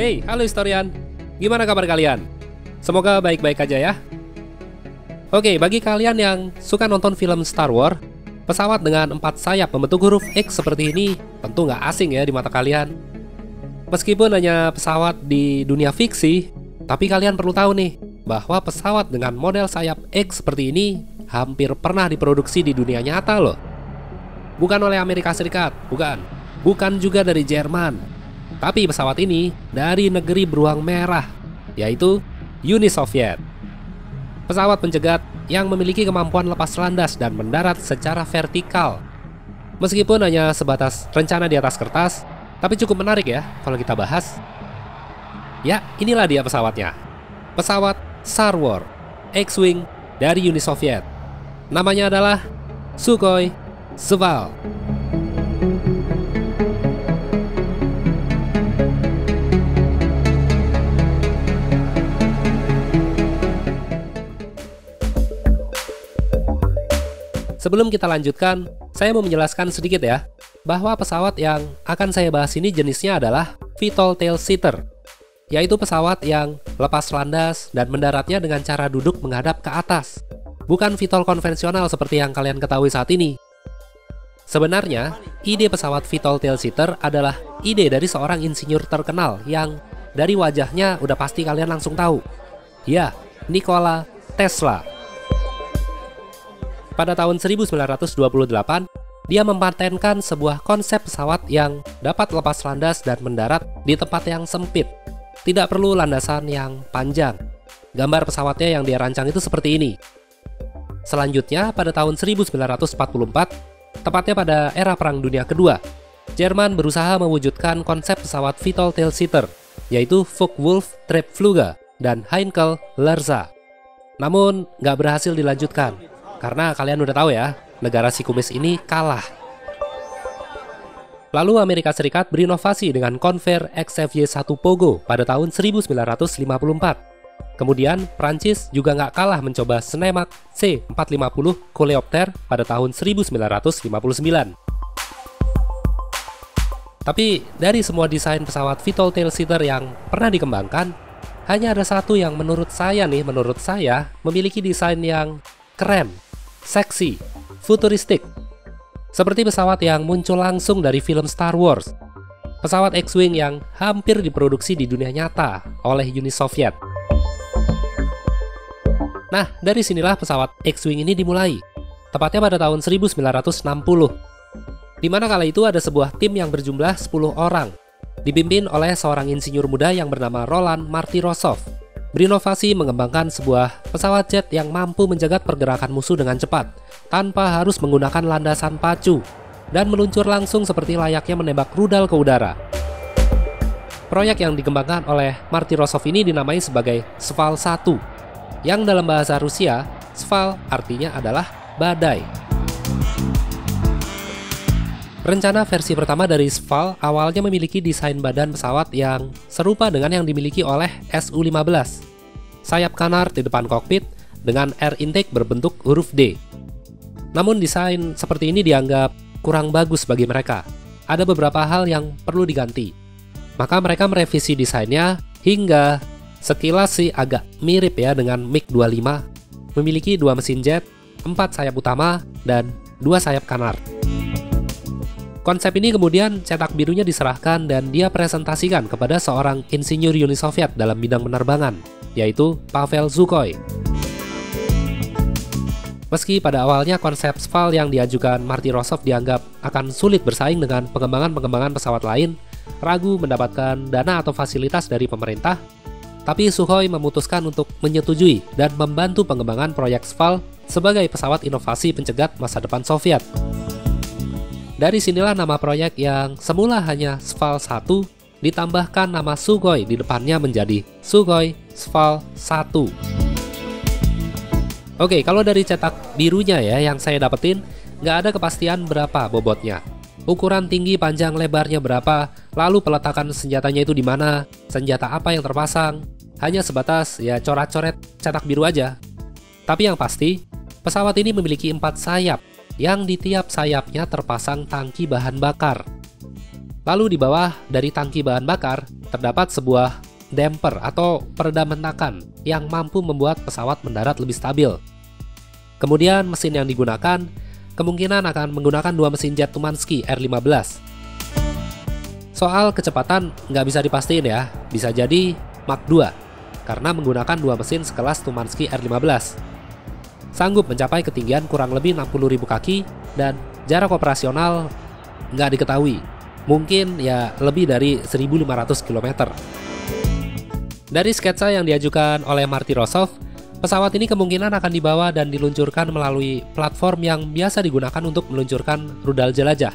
Hey, halo historian. Gimana kabar kalian? Semoga baik-baik aja ya. Oke, bagi kalian yang suka nonton film Star Wars, pesawat dengan 4 sayap membentuk huruf X seperti ini tentu nggak asing ya di mata kalian. Meskipun hanya pesawat di dunia fiksi, tapi kalian perlu tahu nih, bahwa pesawat dengan model sayap X seperti ini hampir pernah diproduksi di dunia nyata loh. Bukan oleh Amerika Serikat, bukan juga dari Jerman, tapi pesawat ini dari negeri beruang merah, yaitu Uni Soviet. Pesawat pencegat yang memiliki kemampuan lepas landas dan mendarat secara vertikal. Meskipun hanya sebatas rencana di atas kertas, tapi cukup menarik ya kalau kita bahas. Ya, inilah dia pesawatnya. Pesawat Star Wars X-Wing dari Uni Soviet. Namanya adalah Sukhoi Sval. Sebelum kita lanjutkan, saya mau menjelaskan sedikit ya, bahwa pesawat yang akan saya bahas ini jenisnya adalah VTOL Tail Seater, yaitu pesawat yang lepas landas dan mendaratnya dengan cara duduk menghadap ke atas. Bukan VTOL konvensional seperti yang kalian ketahui saat ini. Sebenarnya, ide pesawat VTOL Tail Seater adalah ide dari seorang insinyur terkenal yang dari wajahnya udah pasti kalian langsung tahu. Ya, Nikola Tesla. Pada tahun 1928, dia mempatenkan sebuah konsep pesawat yang dapat lepas landas dan mendarat di tempat yang sempit. Tidak perlu landasan yang panjang. Gambar pesawatnya yang dia rancang itu seperti ini. Selanjutnya, pada tahun 1944, tepatnya pada era Perang Dunia Kedua, Jerman berusaha mewujudkan konsep pesawat VTOL Tail Seater, yaitu Focke-Wulf Triebflüger dan Heinkel Lerza. Namun, nggak berhasil dilanjutkan, karena kalian udah tahu ya, negara si kumis ini kalah. Lalu Amerika Serikat berinovasi dengan Convair XFY-1 Pogo pada tahun 1954. Kemudian, Prancis juga nggak kalah mencoba Snemak C450 Coleopter pada tahun 1959. Tapi, dari semua desain pesawat VTOL Tail Seater yang pernah dikembangkan, hanya ada satu yang menurut saya memiliki desain yang keren, seksi, futuristik. Seperti pesawat yang muncul langsung dari film Star Wars. Pesawat X-Wing yang hampir diproduksi di dunia nyata oleh Uni Soviet. Nah, dari sinilah pesawat X-Wing ini dimulai, tepatnya pada tahun 1960. Di mana kala itu ada sebuah tim yang berjumlah 10 orang, dipimpin oleh seorang insinyur muda yang bernama Roland Martirosov, berinovasi mengembangkan sebuah pesawat jet yang mampu menjaga pergerakan musuh dengan cepat, tanpa harus menggunakan landasan pacu, dan meluncur langsung seperti layaknya menembak rudal ke udara. Proyek yang dikembangkan oleh Martirosov ini dinamai sebagai Sval-1, yang dalam bahasa Rusia, Sval artinya adalah badai. Rencana versi pertama dari Sval awalnya memiliki desain badan pesawat yang serupa dengan yang dimiliki oleh Su-15. Sayap kanar di depan kokpit dengan air intake berbentuk huruf D. Namun desain seperti ini dianggap kurang bagus bagi mereka. Ada beberapa hal yang perlu diganti. Maka mereka merevisi desainnya hingga sekilas sih agak mirip ya dengan MiG-25, memiliki 2 mesin jet, 4 sayap utama, dan 2 sayap kanar. Konsep ini kemudian cetak birunya diserahkan dan dia presentasikan kepada seorang insinyur Uni Soviet dalam bidang penerbangan, yaitu Pavel Sukhoi. Meski pada awalnya konsep Sval yang diajukan Martirosov dianggap akan sulit bersaing dengan pengembangan pesawat lain, ragu mendapatkan dana atau fasilitas dari pemerintah, tapi Sukhoi memutuskan untuk menyetujui dan membantu pengembangan proyek Sval sebagai pesawat inovasi pencegat masa depan Soviet. Dari sinilah nama proyek yang semula hanya Sval-1 ditambahkan nama Sukhoi di depannya menjadi Sukhoi Sval-1. Oke, kalau dari cetak birunya ya yang saya dapetin, nggak ada kepastian berapa bobotnya. Ukuran tinggi, panjang, lebarnya berapa, lalu peletakan senjatanya itu di mana, senjata apa yang terpasang, hanya sebatas ya coret-coret cetak biru aja. Tapi yang pasti, pesawat ini memiliki 4 sayap, yang di tiap sayapnya terpasang tangki bahan bakar. Lalu di bawah dari tangki bahan bakar, terdapat sebuah damper atau peredam hentakan yang mampu membuat pesawat mendarat lebih stabil. Kemudian mesin yang digunakan kemungkinan akan menggunakan 2 mesin jet Tumanski R-15. Soal kecepatan nggak bisa dipastiin ya, bisa jadi Mach 2, karena menggunakan 2 mesin sekelas Tumanski R-15. Sanggup mencapai ketinggian kurang lebih 60.000 kaki dan jarak operasional nggak diketahui. Mungkin ya lebih dari 1.500 km. Dari sketsa yang diajukan oleh Marty Rosov, pesawat ini kemungkinan akan dibawa dan diluncurkan melalui platform yang biasa digunakan untuk meluncurkan rudal jelajah.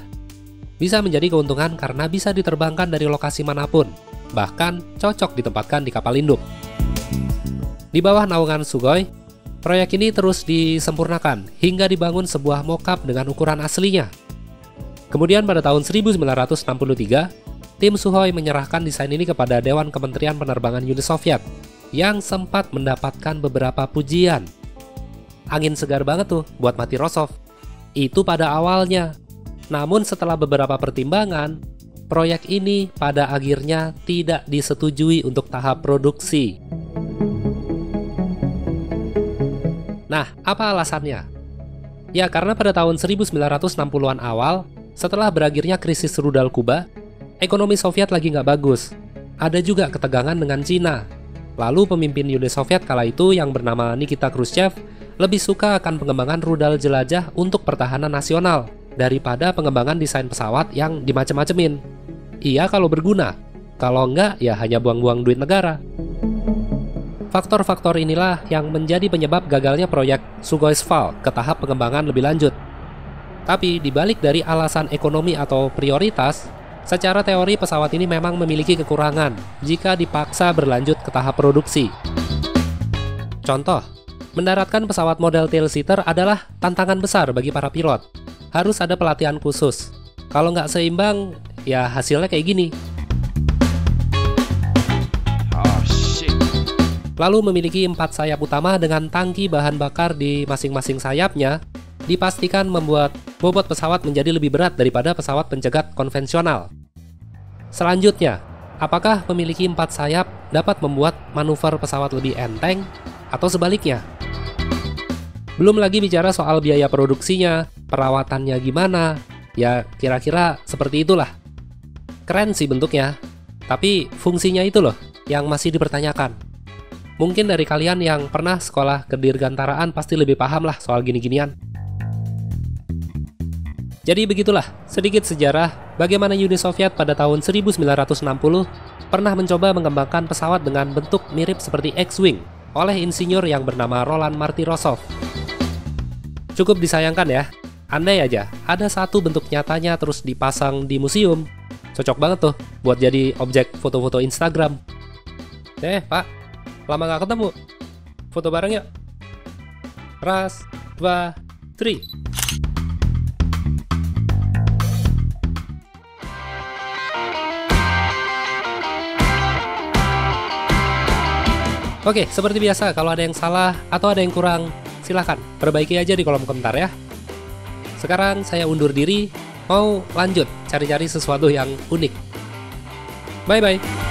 Bisa menjadi keuntungan karena bisa diterbangkan dari lokasi manapun, bahkan cocok ditempatkan di kapal induk. Di bawah naungan Sukhoi, proyek ini terus disempurnakan hingga dibangun sebuah mock-up dengan ukuran aslinya. Kemudian pada tahun 1963, tim Sukhoi menyerahkan desain ini kepada Dewan Kementerian Penerbangan Uni Soviet yang sempat mendapatkan beberapa pujian. Angin segar banget tuh buat Marty Rosov. Itu pada awalnya. Namun setelah beberapa pertimbangan, proyek ini pada akhirnya tidak disetujui untuk tahap produksi. Nah, apa alasannya? Ya karena pada tahun 1960-an awal, setelah berakhirnya krisis rudal Kuba, ekonomi Soviet lagi nggak bagus. Ada juga ketegangan dengan Cina. Lalu pemimpin Uni Soviet kala itu yang bernama Nikita Khrushchev lebih suka akan pengembangan rudal jelajah untuk pertahanan nasional daripada pengembangan desain pesawat yang dimacem-macemin. Iya kalau berguna, kalau enggak ya hanya buang-buang duit negara. Faktor-faktor inilah yang menjadi penyebab gagalnya proyek Sukhoi-Sval ke tahap pengembangan lebih lanjut. Tapi dibalik dari alasan ekonomi atau prioritas, secara teori pesawat ini memang memiliki kekurangan jika dipaksa berlanjut ke tahap produksi. Contoh, mendaratkan pesawat model tail-seater adalah tantangan besar bagi para pilot. Harus ada pelatihan khusus. Kalau nggak seimbang, ya hasilnya kayak gini. Lalu memiliki 4 sayap utama dengan tangki bahan bakar di masing-masing sayapnya, dipastikan membuat bobot pesawat menjadi lebih berat daripada pesawat pencegat konvensional. Selanjutnya, apakah memiliki 4 sayap dapat membuat manuver pesawat lebih enteng atau sebaliknya? Belum lagi bicara soal biaya produksinya, perawatannya gimana, ya kira-kira seperti itulah. Keren sih bentuknya, tapi fungsinya itu loh yang masih dipertanyakan. Mungkin dari kalian yang pernah sekolah kedirgantaraan pasti lebih paham lah soal gini-ginian. Jadi begitulah sedikit sejarah bagaimana Uni Soviet pada tahun 1960 pernah mencoba mengembangkan pesawat dengan bentuk mirip seperti X-Wing oleh insinyur yang bernama Roland Marty Rosov. Cukup disayangkan ya, andai aja ada satu bentuk nyatanya terus dipasang di museum, cocok banget tuh buat jadi objek foto-foto Instagram. Pak, lama gak ketemu, foto bareng yuk. Ras, 2, 3. Oke, seperti biasa, kalau ada yang salah atau ada yang kurang, silahkan perbaiki aja di kolom komentar ya. Sekarang saya undur diri, mau lanjut cari-cari sesuatu yang unik. Bye-bye.